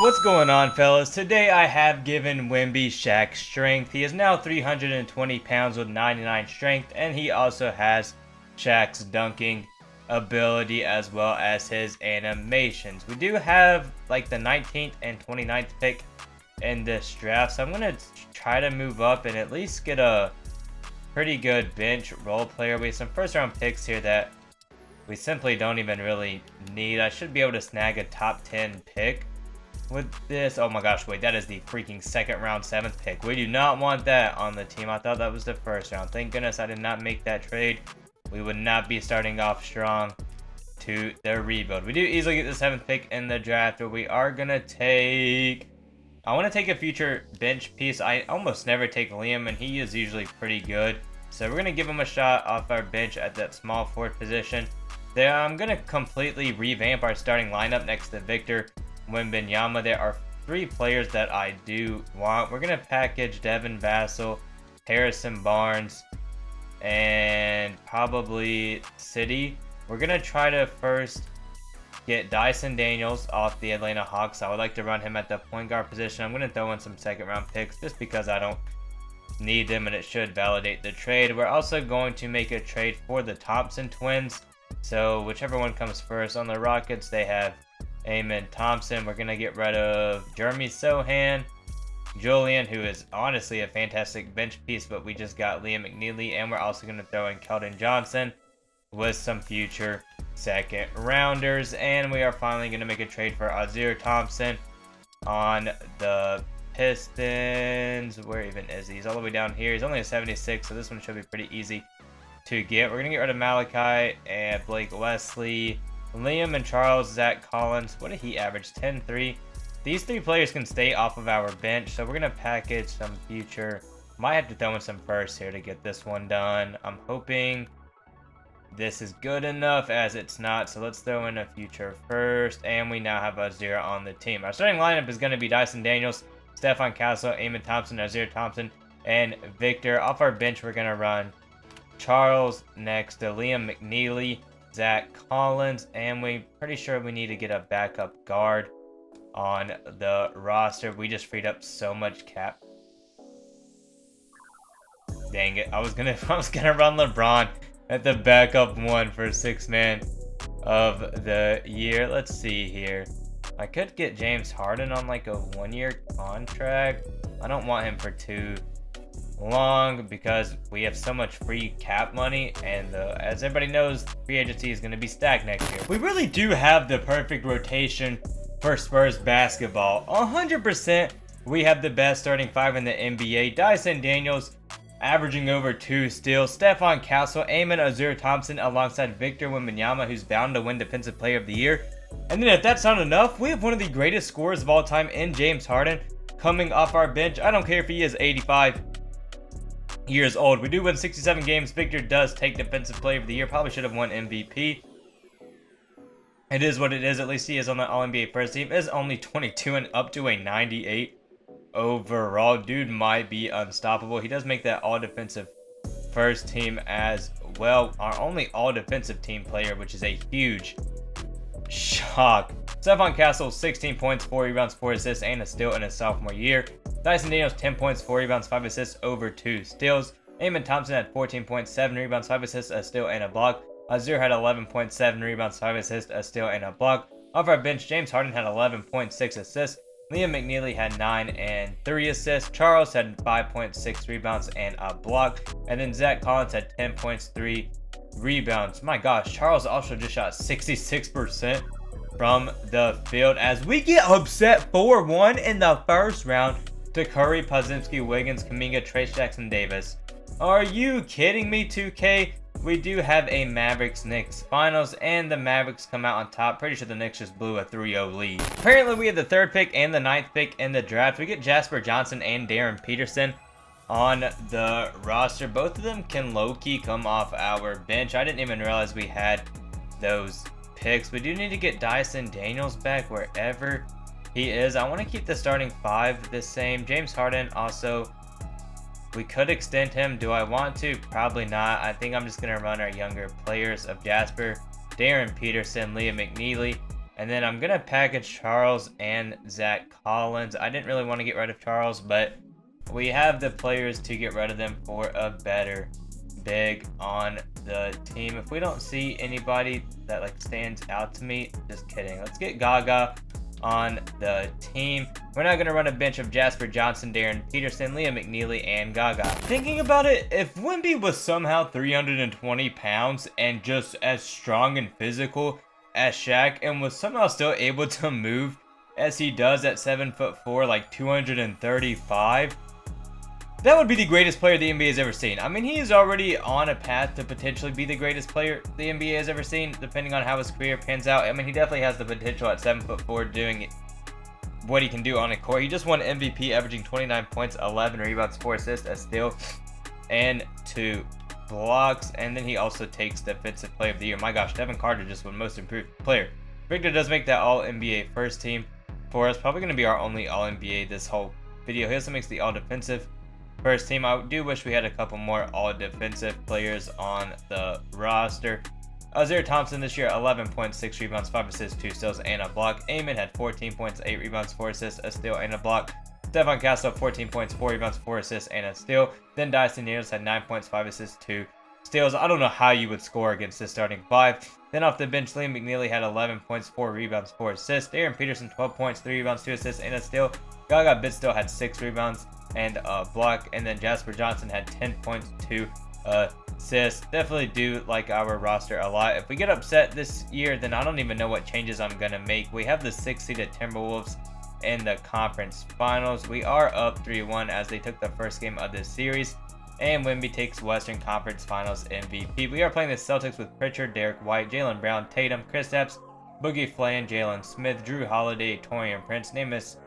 What's going on, fellas? Today I have given Wemby Shaq strength. He is now 320 pounds with 99 strength, and he also has Shaq's dunking ability as well as his animations. We do have like the 19th and 29th pick in this draft, so I'm going to try to move up and at least get a pretty good bench role player. We have some first round picks here that we simply don't even really need. I should be able to snag a top 10 pick with this. Oh my gosh, wait, that is the freaking second round 7th pick. We do not want that on the team. I thought that was the first round. Thank goodness I did not make that trade. We would not be starting off strong to the rebuild. We do easily get the 7th pick in the draft, but we are gonna take, I want to take a future bench piece. I almost never take Liam, and he is usually pretty good, so we're gonna give him a shot off our bench at that small forward position. There, I'm gonna completely revamp our starting lineup next to Victor Wembanyama. There are 3 players that I do want. We're gonna package Devin Vassell, Harrison Barnes, and probably City. We're gonna try to first get Dyson Daniels off the Atlanta Hawks. I would like to run him at the point guard position. I'm gonna throw in some second round picks just because I don't need them, and it should validate the trade. We're also going to make a trade for the Thompson twins, so whichever one comes first. On the Rockets, they have Amen Thompson. We're gonna get rid of Jeremy Sohan, Julian, who is honestly a fantastic bench piece, but we just got Liam McNeely, and we're also gonna throw in Keldon Johnson with some future second rounders. And we are finally gonna make a trade for Azir Thompson on the Pistons. Where even is he? He's all the way down here. He's only a 76, so this one should be pretty easy to get. We're gonna get rid of Malachi and Blake Wesley, Liam and Charles, Zach Collins. What did he average? 10-3. These 3 players can stay off of our bench, so we're gonna package some future. Might have to throw in some first here to get this one done. I'm hoping this is good enough, as it's not, so let's throw in a future first, and we now have Azir on the team. Our starting lineup is going to be Dyson Daniels, Stephon Castle, Amen Thompson, Azir Thompson, and Victor. Off our bench, we're going to run Charles next to Liam McNeely, Zach Collins, and we're pretty sure we need to get a backup guard on the roster. We just freed up so much cap. Dang it, I was gonna run LeBron at the backup one for 6th man of the year. Let's see here. I could get James Harden on like a 1-year contract. I don't want him for too long because we have so much free cap money, and as everybody knows, free agency is going to be stacked next year. We really do have the perfect rotation for Spurs basketball. 100%, we have the best starting 5 in the NBA. Dyson Daniels averaging over 2 steals, Stephon Castle, Amen Azir Thompson alongside Victor Wembanyama, who's bound to win Defensive Player of the Year. And then if that's not enough, we have one of the greatest scorers of all time in James Harden coming off our bench. I don't care if he is 85 years old. We do win 67 games. Victor does take Defensive Player of the Year. Probably should have won MVP. It is what it is. At least he is on the All-NBA first team. Is only 22 and up to a 98 overall. Dude might be unstoppable. He does make that all-defensive first team as well. Our only all-defensive team player, which is a huge shock. Stephon Castle, 16 points, 4 rebounds, 4 assists, and a steal in his sophomore year. Dyson Daniels, 10 points, 4 rebounds, 5 assists, over 2 steals. Amen Thompson had 14 points, 7 rebounds, 5 assists, a steal, and a block. Azir had 11.7 rebounds, 5 assists, a steal, and a block. Off our bench, James Harden had 11.6 assists. Liam McNeely had 9 and 3 assists. Charles had 5.6 rebounds and a block. And then Zach Collins had 10 points, 3 rebounds. My gosh, Charles also just shot 66% from the field as we get upset 4-1 in the first round to Curry, Podziemski, Wiggins, Kuminga, Trace Jackson Davis. Are you kidding me, 2K? We do have a Mavericks-Knicks finals, and the Mavericks come out on top. Pretty sure the Knicks just blew a 3-0 lead. Apparently, we have the 3rd pick and the 9th pick in the draft. We get Jasper Johnson and Darren Peterson on the roster. Both of them can low-key come off our bench. I didn't even realize we had those picks. We do need to get Dyson Daniels back wherever he is. I want to keep the starting 5 the same. James Harden also, we could extend him. Do I want to? Probably not. I think I'm just going to run our younger players of Jasper, Darren Peterson, Liam McNeely, And then I'm going to package Charles and Zach Collins. I didn't really want to get rid of Charles, but we have the players to get rid of them for a better big on the team. If we don't see anybody that like stands out to me, just kidding. Let's get Gaga on the team. We're not going to run a bench of Jasper Johnson, Darren Peterson, Liam McNeely, and Gaga. Thinking about it, if Wemby was somehow 320 pounds and just as strong and physical as Shaq and was somehow still able to move as he does at 7'4", like 235, that would be the greatest player the NBA has ever seen. I mean, he is already on a path to potentially be the greatest player the NBA has ever seen, depending on how his career pans out. I mean, he definitely has the potential at 7'4", doing what he can do on a court. He just won MVP, averaging 29 points, 11 rebounds, 4 assists, a steal, and 2 blocks. And then he also takes Defensive Player of the Year. My gosh, Devin Carter just won Most Improved Player. Victor does make that All-NBA first team for us. Probably going to be our only All-NBA this whole video. He also makes the All-Defensive first team. I do wish we had a couple more all-defensive players on the roster. Azir Thompson this year, 11 points, 6 rebounds, 5 assists, 2 steals, and a block. Eamon had 14 points, 8 rebounds, 4 assists, a steal, and a block. Stephon Castle, 14 points, 4 rebounds, 4 assists, and a steal. Then Dyson Daniels had 9 points, 5 assists, 2 steals. I don't know how you would score against this starting 5. Then off the bench, Liam McNeely had 11 points, 4 rebounds, 4 assists. Darren Peterson, 12 points, 3 rebounds, 2 assists, and a steal. Gaga Bitstill had 6 rebounds and a block. And then Jasper Johnson had 10 points, 2 assists. Definitely do like our roster a lot. If we get upset this year, then I don't even know what changes I'm going to make. We have the 6-seeded Timberwolves in the conference finals. We are up 3-1 as they took the first game of this series. And Wemby takes Western Conference Finals MVP. We are playing the Celtics with Pritchard, Derek White, Jaylen Brown, Tatum, Kristaps, Boogie Flan, Jalen Smith, Drew Holiday, Taurean Prince. Name is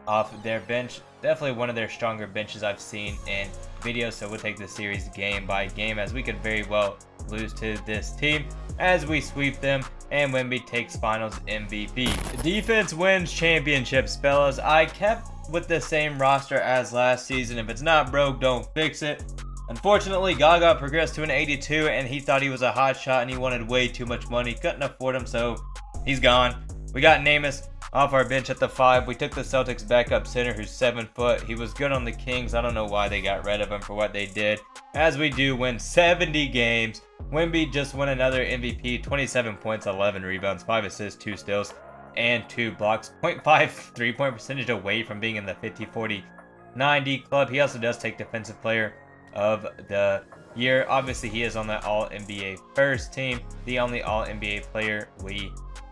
off their bench. Definitely one of their stronger benches I've seen in videos, so we'll take the series game by game as we could very well lose to this team as we sweep them, and Wemby takes Finals MVP. Defense wins championships, fellas. I kept with the same roster as last season. If it's not broke, don't fix it. Unfortunately, Gaga progressed to an 82, and he thought he was a hot shot, and he wanted way too much money. Couldn't afford him, so he's gone. We got Namus off our bench at the 5. We took the Celtics backup center who's 7 foot. He was good on the Kings. I don't know why they got rid of him for what they did. As we do win 70 games. Wemby just won another MVP. 27 points, 11 rebounds, 5 assists, 2 steals, and 2 blocks. 0.5 3-point percentage away from being in the 50-40-90 club. He also does take Defensive Player of the Year. Obviously, he is on the All-NBA first team. The only All-NBA player we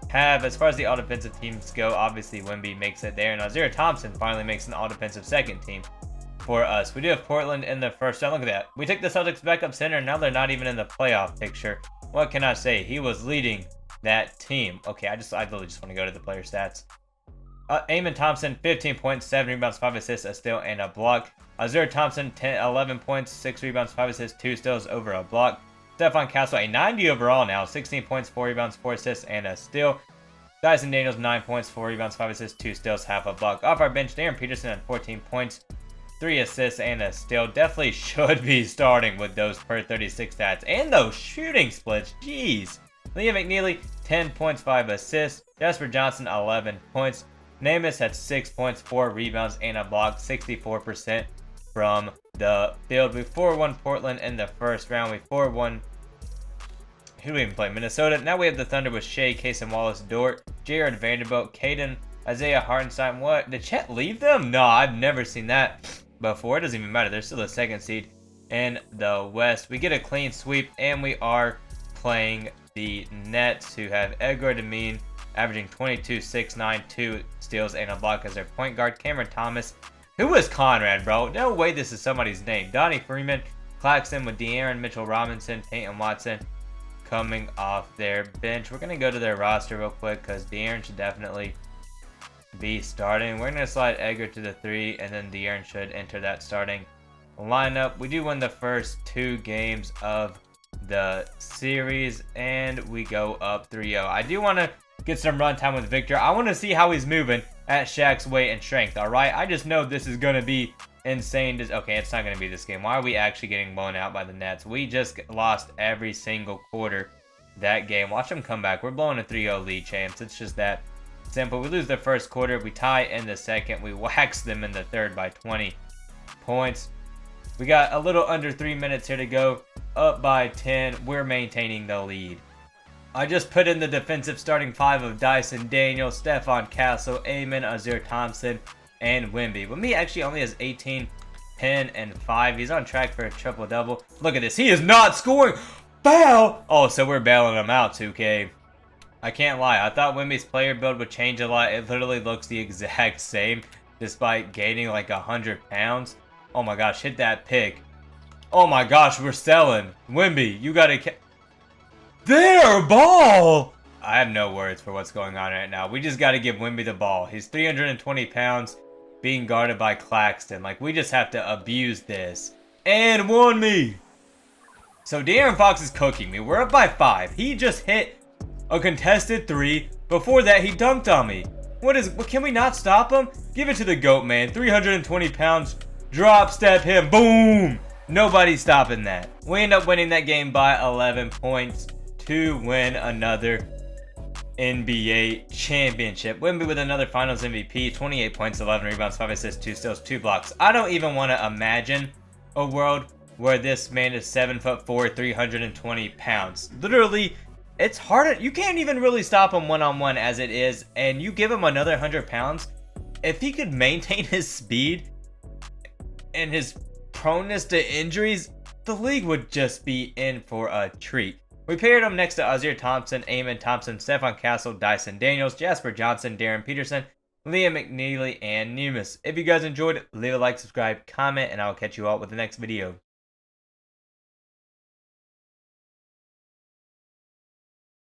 have. As far as the all-defensive teams go, obviously Wemby makes it there, and Azir Thompson finally makes an all-defensive second team for us. We do have Portland in the first round. Look at that. We took the Celtics backup center, and now they're not even in the playoff picture. What can I say? He was leading that team. Okay, I literally just want to go to the player stats. Eamon Thompson, 15 points, 7 rebounds, 5 assists, a steal, and a block. Azir Thompson, 11 points, 6 rebounds, 5 assists, 2 steals, over a block. Stephon Castle, a 90 overall now, 16 points, 4 rebounds, 4 assists, and a steal. Dyson Daniels, 9 points, 4 rebounds, 5 assists, 2 steals, half a block. Off our bench, Darren Peterson had 14 points, 3 assists, and a steal. Definitely should be starting with those per 36 stats. And those shooting splits, jeez. Liam McNeely, 10 points, 5 assists. Jasper Johnson, 11 points. Namus had 6 points, 4 rebounds, and a block, 64% from the field. We 4-1 Portland in the first round. We 4-1. Who do we even play? Minnesota. Now we have the Thunder with Shea, Case, and Wallace Dort, Jared Vanderbilt, Caden, Isaiah Hartenstein. What? Did Chet leave them? No, I've never seen that before. It doesn't even matter. They're still the second seed in the West. We get a clean sweep, and we are playing the Nets, who have Edgar Demine averaging 22, 6, 9, 2 steals, and a block as their point guard. Cameron Thomas. Who is Conrad, bro? No way this is somebody's name. Donnie Freeman, Claxton with De'Aaron, Mitchell Robinson, Peyton Watson coming off their bench. We're going to go to their roster real quick because De'Aaron should definitely be starting. We're going to slide Edgar to the 3, and then De'Aaron should enter that starting lineup. We do win the first 2 games of the series, and we go up 3-0. I do want to get some run time with Victor. I want to see how he's moving at Shaq's weight and strength, all right? I just know this is going to be insane. Okay, it's not going to be this game. Why are we actually getting blown out by the Nets? We just lost every single quarter that game. Watch them come back. We're blowing a 3-0 lead, champs. It's just that simple. We lose the first quarter. We tie in the second. We wax them in the third by 20 points. We got a little under 3 minutes here to go. Up by 10. We're maintaining the lead. I just put in the defensive starting 5 of Dyson Daniels, Stephon Castle, Amen, Azir Thompson, and Wemby. Wemby actually only has 18, 10, and 5. He's on track for a triple-double. Look at this. He is not scoring. Foul! Oh, so we're bailing him out, 2K. I can't lie. I thought Wemby's player build would change a lot. It literally looks the exact same despite gaining like 100 pounds. Oh my gosh, hit that pick. Oh my gosh, we're selling. Wemby, you gotta... There, ball! I have no words for what's going on right now. We just gotta give Wemby the ball. He's 320 pounds being guarded by Claxton. Like, we just have to abuse this. And won me! So De'Aaron Fox is cooking me. We're up by 5. He just hit a contested 3. Before that, he dunked on me. What can we not stop him? Give it to the GOAT, man. 320 pounds. Drop step him. Boom! Nobody's stopping that. We end up winning that game by 11 points to win another NBA championship. Wemby with another finals MVP. 28 points, 11 rebounds, 5 assists, 2 steals, 2 blocks. I don't even want to imagine a world where this man is 7'4", 320 pounds. Literally, it's hard. You can't even really stop him one-on-one as it is, and you give him another 100 pounds. If he could maintain his speed and his proneness to injuries, the league would just be in for a treat. We paired him next to Azir Thompson, Amen Thompson, Stephon Castle, Dyson Daniels, Jasper Johnson, Darren Peterson, Liam McNeely, and Nemus. If you guys enjoyed, leave a like, subscribe, comment, and I will catch you all with the next video.